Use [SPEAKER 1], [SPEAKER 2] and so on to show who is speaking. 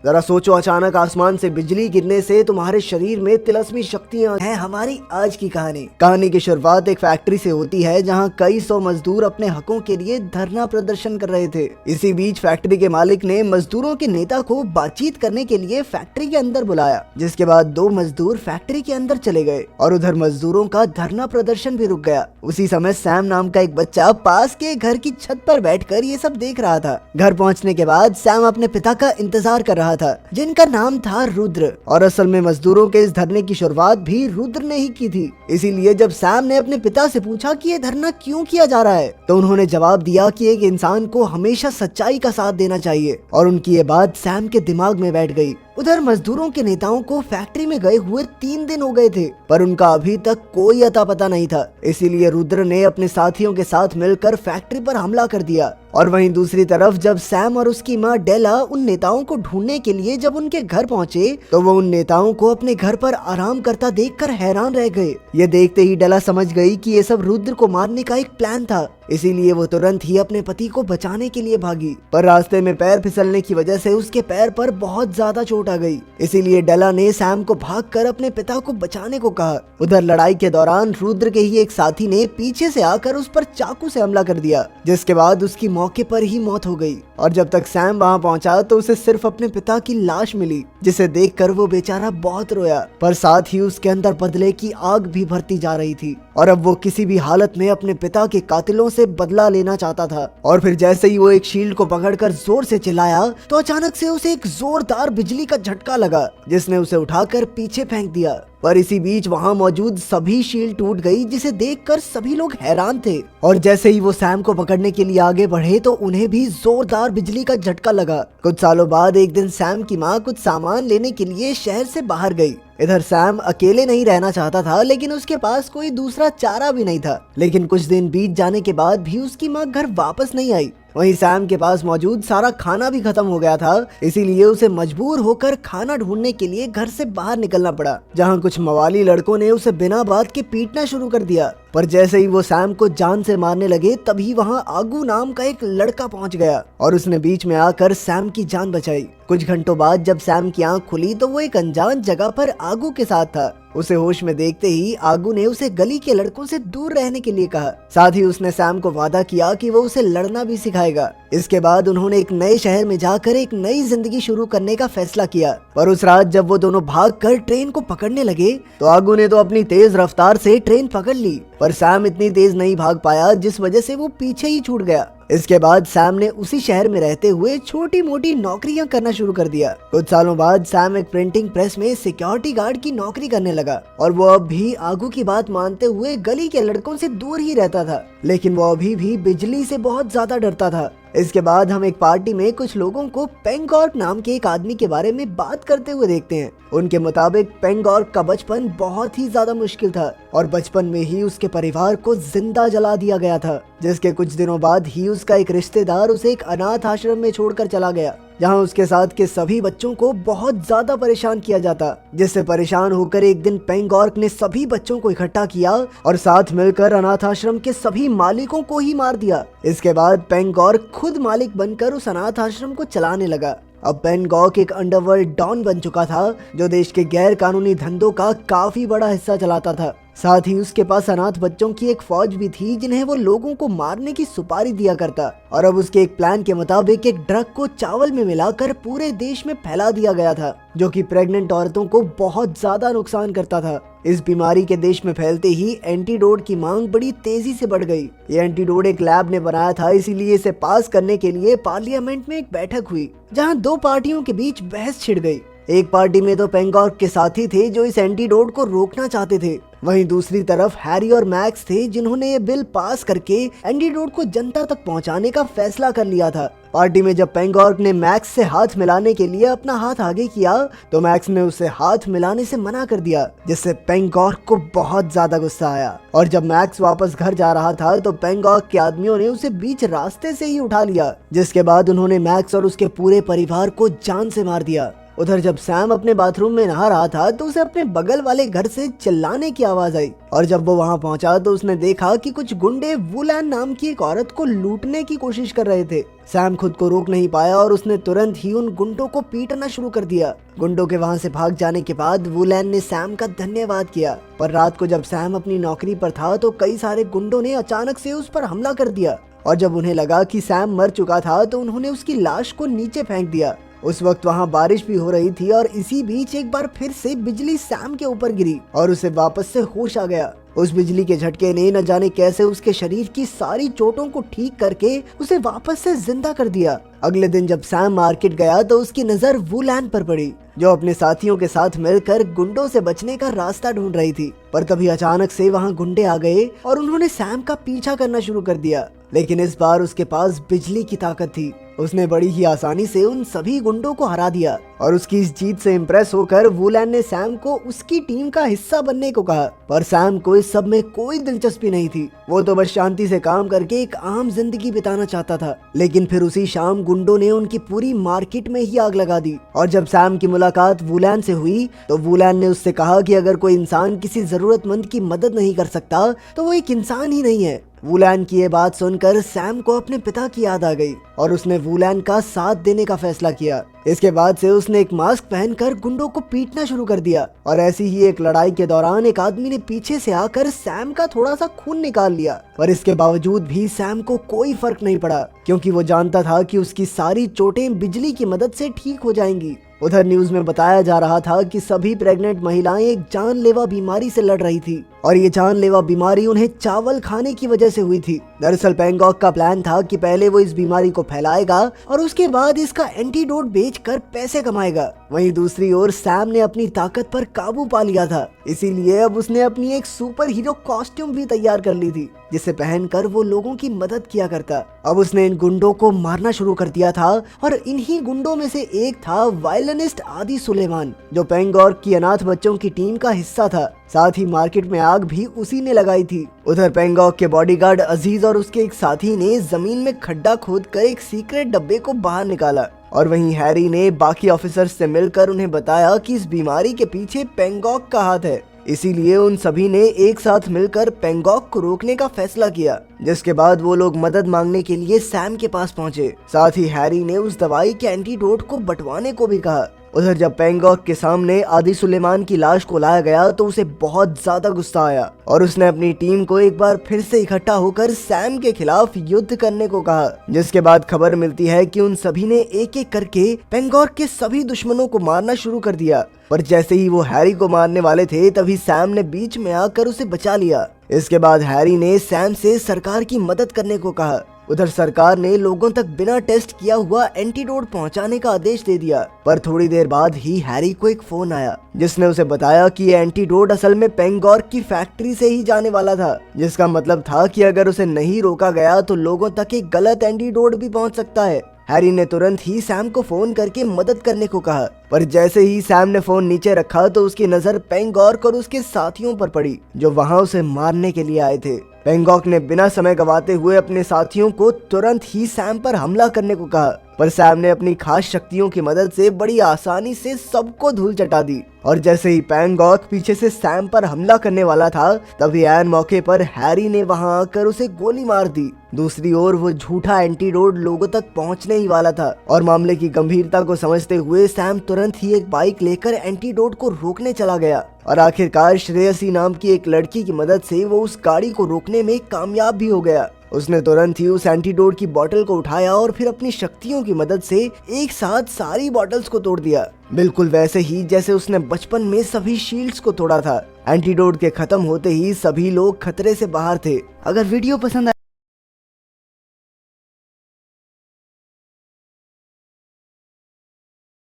[SPEAKER 1] जरा सोचो, अचानक आसमान से बिजली गिरने से तुम्हारे शरीर में तिलस्मी शक्तियां है। हमारी आज की कहानी की शुरुआत एक फैक्ट्री से होती है जहां कई सौ मजदूर अपने हकों के लिए धरना प्रदर्शन कर रहे थे। इसी बीच फैक्ट्री के मालिक ने मजदूरों के नेता को बातचीत करने के लिए फैक्ट्री के अंदर बुलाया, जिसके बाद दो मजदूर फैक्ट्री के अंदर चले गए और उधर मजदूरों का धरना प्रदर्शन भी रुक गया। उसी समय सैम नाम का एक बच्चा पास के घर की छत पर बैठकर ये सब देख रहा था। घर पहुंचने के बाद सैम अपने पिता का इंतजार कर रहा था, जिनका नाम था रुद्र, और असल में मजदूरों के इस धरने की शुरुआत भी रुद्र ने ही की थी। इसीलिए जब सैम ने अपने पिता से पूछा कि ये धरना क्यों किया जा रहा है, तो उन्होंने जवाब दिया कि एक इंसान को हमेशा सच्चाई का साथ देना चाहिए, और उनकी ये बात सैम के दिमाग में बैठ गई। उधर मजदूरों के नेताओं को फैक्ट्री में गए हुए 3 दिन हो गए थे, पर उनका अभी तक कोई अता पता नहीं था। इसीलिए रुद्र ने अपने साथियों के साथ मिलकर फैक्ट्री पर हमला कर दिया। और वहीं दूसरी तरफ जब सैम और उसकी माँ डेला उन नेताओं को ढूंढने के लिए जब उनके घर पहुंचे, तो वो उन नेताओं को अपने घर पर आराम करता देखकर हैरान रह गए। ये देखते ही डेला समझ गई कि ये सब रुद्र को मारने का एक प्लान था। इसीलिए वो तुरंत ही अपने पति को बचाने के लिए भागी, पर रास्ते में पैर फिसलने की वजह से उसके पैर पर बहुत ज्यादा चोट आ गई। इसीलिए डेला ने सैम को भागकर अपने पिता को बचाने को कहा। उधर लड़ाई के दौरान रुद्र के ही एक साथी ने पीछे से आकर उस पर चाकू से हमला कर दिया, जिसके बाद उसकी मौके पर ही मौत हो गई। और जब तक सैम वहां पहुंचा तो उसे सिर्फ अपने पिता की लाश मिली, जिसे देखकर वो बेचारा बहुत रोया, पर साथ ही उसके अंदर बदले की आग भी भरती जा रही थी। और अब वो किसी भी हालत में अपने पिता के कातिलों से बदला लेना चाहता था। और फिर जैसे ही वो एक शील्ड को पकड़कर जोर से चिल्लाया, तो अचानक से उसे एक जोरदार बिजली का झटका लगा, जिसने उसे उठाकर पीछे फेंक दिया। पर इसी बीच वहां मौजूद सभी शील्ड टूट गई, जिसे देखकर सभी लोग हैरान थे। और जैसे ही वो सैम को पकड़ने के लिए आगे बढ़े, तो उन्हें भी जोरदार बिजली का झटका लगा। कुछ सालों बाद एक दिन सैम की माँ कुछ सामान लेने के लिए शहर से बाहर गई। इधर सैम अकेले नहीं रहना चाहता था, लेकिन उसके पास कोई दूसरा चारा भी नहीं था। लेकिन कुछ दिन बीत जाने के बाद भी उसकी माँ घर वापस नहीं आई। वहीं सैम के पास मौजूद सारा खाना भी खत्म हो गया था, इसीलिए उसे मजबूर होकर खाना ढूंढने के लिए घर से बाहर निकलना पड़ा, जहां कुछ मवाली लड़कों ने उसे बिना बात के पीटना शुरू कर दिया। पर जैसे ही वो सैम को जान से मारने लगे, तभी वहां आगू नाम का एक लड़का पहुंच गया और उसने बीच में आकर सैम की जान बचाई। कुछ घंटों बाद जब सैम की आंख खुली, तो वो एक अनजान जगह पर आगू के साथ था। उसे होश में देखते ही आगू ने उसे गली के लड़कों से दूर रहने के लिए कहा। साथ ही उसने सैम को वादा किया कि वो उसे लड़ना भी सिखाएगा। इसके बाद उन्होंने एक नए शहर में जाकर एक नई जिंदगी शुरू करने का फैसला किया। पर उस रात जब वो दोनों भागकर ट्रेन को पकड़ने लगे, तो आगू ने तो अपनी तेज रफ्तार से ट्रेन पकड़ ली, पर सैम इतनी तेज नहीं भाग पाया, जिस वजह से वो पीछे ही छूट गया। इसके बाद सैम ने उसी शहर में रहते हुए छोटी मोटी नौकरियां करना शुरू कर दिया। कुछ सालों बाद सैम एक प्रिंटिंग प्रेस में सिक्योरिटी गार्ड की नौकरी करने लगा, और वो अब भी आगू की बात मानते हुए गली के लड़कों से दूर ही रहता था। लेकिन वो अभी भी बिजली से बहुत ज्यादा डरता था। इसके बाद हम एक पार्टी में कुछ लोगों को पेंगॉर्क नाम के एक आदमी के बारे में बात करते हुए देखते हैं। उनके मुताबिक पेंगॉर्क का बचपन बहुत ही ज्यादा मुश्किल था, और बचपन में ही उसके परिवार को जिंदा जला दिया गया था, जिसके कुछ दिनों बाद ही उसका एक रिश्तेदार उसे एक अनाथ आश्रम में छोड़कर चला गया, जहां उसके साथ के सभी बच्चों को बहुत ज्यादा परेशान किया जाता। जिससे परेशान होकर एक दिन पेंगॉर्क ने सभी बच्चों को इकट्ठा किया और साथ मिलकर अनाथ आश्रम के सभी मालिकों को ही मार दिया। इसके बाद पेंगॉर्क खुद मालिक बनकर उस अनाथ आश्रम को चलाने लगा। अब पेंगॉर्क एक अंडरवर्ल्ड डॉन बन चुका था, जो देश के गैर कानूनी धंधों का काफी बड़ा हिस्सा चलाता था। साथ ही उसके पास अनाथ बच्चों की एक फौज भी थी, जिन्हें वो लोगों को मारने की सुपारी दिया करता। और अब उसके एक प्लान के मुताबिक एक ड्रग को चावल में मिलाकर पूरे देश में फैला दिया गया था, जो कि प्रेग्नेंट औरतों को बहुत ज्यादा नुकसान करता था। इस बीमारी के देश में फैलते ही एंटीडोट की मांग बड़ी तेजी से बढ़ गई। ये एंटीडोट एक लैब ने बनाया था, इसीलिए इसे पास करने के लिए पार्लियामेंट में एक बैठक हुई, जहां दो पार्टियों के बीच बहस छिड़ गई। एक पार्टी में तो पेंगॉर्क के साथी थे जो इस एंटीडोट को रोकना चाहते थे, वहीं दूसरी तरफ हैरी और मैक्स थे, जिन्होंने ये बिल पास करके एंटीडोट को जनता तक पहुंचाने का फैसला कर लिया था। पार्टी में जब पेंगॉर्क ने मैक्स से हाथ मिलाने के लिए अपना हाथ आगे किया, तो मैक्स ने उसे हाथ मिलाने से मना कर दिया, जिससे पेंगॉर्क को बहुत ज्यादा गुस्सा आया। और जब मैक्स वापस घर जा रहा था, तो पेंगॉर्क के आदमियों ने उसे बीच रास्ते से ही उठा लिया, जिसके बाद उन्होंने मैक्स और उसके पूरे परिवार को जान से मार दिया। उधर जब सैम अपने बाथरूम में नहा रहा था तो उसे अपने बगल वाले घर से चिल्लाने की आवाज आई और जब वो वहां पहुंचा तो उसने देखा कि कुछ गुंडे वुलैन नाम की एक औरत को लूटने की कोशिश कर रहे थे। सैम खुद को रोक नहीं पाया और उसने तुरंत ही उन गुंडों को पीटना शुरू कर दिया। गुंडों के वहां से भाग जाने के बाद वुलैन ने सैम का धन्यवाद किया, पर रात को जब सैम अपनी नौकरी पर था तो कई सारे गुंडों ने अचानक से उस पर हमला कर दिया और जब उन्हें लगा कि सैम मर चुका था तो उन्होंने उसकी लाश को नीचे फेंक दिया। उस वक्त वहाँ बारिश भी हो रही थी और इसी बीच एक बार फिर से बिजली सैम के ऊपर गिरी और उसे वापस से होश आ गया। उस बिजली के झटके ने न जाने कैसे उसके शरीर की सारी चोटों को ठीक करके उसे वापस से जिंदा कर दिया। अगले दिन जब सैम मार्केट गया तो उसकी नजर वुलैन पर पड़ी, जो अपने साथियों के साथ मिलकर गुंडों से बचने का रास्ता ढूंढ रही थी। पर तभी अचानक से वहाँ गुंडे आ गए और उन्होंने सैम का पीछा करना शुरू कर दिया, लेकिन इस बार उसके पास बिजली की ताकत थी। उसने बड़ी ही आसानी से उन सभी गुंडों को हरा दिया और उसकी इस जीत से इम्प्रेस होकर वुलैन ने सैम को उसकी टीम का हिस्सा बनने को कहा। पर सैम को इस सब में कोई दिलचस्पी नहीं थी, वो तो बस शांति से काम करके एक आम जिंदगी बिताना चाहता था। लेकिन फिर उसी शाम गुंडों ने उनकी पूरी मार्केट में ही आग लगा दी और जब सैम की मुलाकात वुलैन से हुई तो वुलैन ने उससे कहा कि अगर कोई इंसान किसी जरूरतमंद की मदद नहीं कर सकता तो वो एक इंसान ही नहीं है। वुलैन की ये बात सुनकर सैम को अपने पिता की याद आ गई और उसने वुलैन का साथ देने का फैसला किया। इसके बाद से उसने एक मास्क पहनकर गुंडों को पीटना शुरू कर दिया और ऐसी ही एक लड़ाई के दौरान एक आदमी ने पीछे से आकर सैम का थोड़ा सा खून निकाल लिया। पर इसके बावजूद भी सैम को कोई फर्क नहीं पड़ा, क्योंकि वो जानता था कि उसकी सारी चोटें बिजली की मदद से ठीक हो जाएंगी। उधर न्यूज में बताया जा रहा था कि सभी प्रेग्नेंट महिलाएं एक जानलेवा बीमारी से लड़ रही थी और ये जानलेवा बीमारी उन्हें चावल खाने की वजह से हुई थी। दरअसल पैंगॉक का प्लान था कि पहले वो इस बीमारी को फैलाएगा और उसके बाद इसका एंटीडोट बेचकर पैसे कमाएगा। वहीं दूसरी ओर सैम ने अपनी ताकत पर काबू पा लिया था, इसीलिए अब उसने अपनी एक सुपर हीरो कॉस्ट्यूम भी तैयार कर ली थी जिसे पहनकर वो लोगों की मदद किया करता। अब उसने इन गुंडों को मारना शुरू कर दिया था और इन्हीं गुंडों में से एक था वायलिनिस्ट आदि सुलेमान, जो पैंगॉक की अनाथ बच्चों की टीम का हिस्सा था। साथ ही मार्केट में आग भी उसी ने लगाई थी। उधर पैंगॉक के बॉडीगार्ड अजीज और उसके एक साथी ने जमीन में खड्डा खोदकर एक सीक्रेट डब्बे को बाहर निकाला और वहीं हैरी ने बाकी ऑफिसर्स से मिलकर उन्हें बताया कि इस बीमारी के पीछे पैंगॉक का हाथ है। इसीलिए उन सभी ने एक साथ मिलकर पैंगॉक को रोकने का फैसला किया, जिसके बाद वो लोग मदद मांगने के लिए सैम के पास पहुंचे। साथ ही हैरी ने उस दवाई के एंटीडोट को बंटवाने को भी कहा। उधर जब पैंगॉक के सामने आदि सुलेमान की लाश को लाया गया तो उसे बहुत ज्यादा गुस्सा आया और उसने अपनी टीम को एक बार फिर से इकट्ठा होकर सैम के खिलाफ युद्ध करने को कहा, जिसके बाद खबर मिलती है कि उन सभी ने एक एक करके पैंगॉक के सभी दुश्मनों को मारना शुरू कर दिया। पर जैसे ही वो हैरी को मारने वाले थे तभी सैम ने बीच में आकर उसे बचा लिया। इसके बाद हैरी ने सैम से सरकार की मदद करने को कहा। उधर सरकार ने लोगों तक बिना टेस्ट किया हुआ एंटीडोट पहुंचाने का आदेश दे दिया। पर थोड़ी देर बाद ही हैरी को एक फोन आया जिसने उसे बताया कि ये एंटीडोट असल में पैंगॉक की फैक्ट्री से ही जाने वाला था, जिसका मतलब था कि अगर उसे नहीं रोका गया तो लोगों तक एक गलत एंटीडोट भी पहुंच सकता है। हैरी ने तुरंत ही सैम को फोन करके मदद करने को कहा, पर जैसे ही सैम ने फोन नीचे रखा तो उसकी नजर पैंगॉक और उसके साथियों पर पड़ी जो वहां उसे मारने के लिए आए थे। पैंगॉक ने बिना समय गवाते हुए अपने साथियों को तुरंत ही सैम पर हमला करने को कहा, पर सैम ने अपनी खास शक्तियों की मदद से बड़ी आसानी से सबको धूल चटा दी। और जैसे ही पैंगॉक पीछे से सैम पर हमला करने वाला था तभी ऐन मौके पर हैरी ने वहां आकर उसे गोली मार दी। दूसरी ओर वो झूठा एंटीडोट लोगों तक पहुंचने ही वाला था और मामले की गंभीरता को समझते हुए सैम तुरंत ही एक बाइक लेकर एंटीडोट को रोकने चला गया और आखिरकार श्रेयसी नाम की एक लड़की की मदद से वो उस गाड़ी को रोकने में कामयाब भी हो गया। उसने तुरंत ही उस एंटीडोट की बोतल को उठाया और फिर अपनी शक्तियों की मदद से एक साथ सारी बॉटल्स को तोड़ दिया, बिल्कुल वैसे ही जैसे उसने बचपन में सभी शील्ड्स को तोड़ा था। एंटीडोट के खत्म होते ही सभी लोग खतरे से बाहर थे। अगर वीडियो पसंद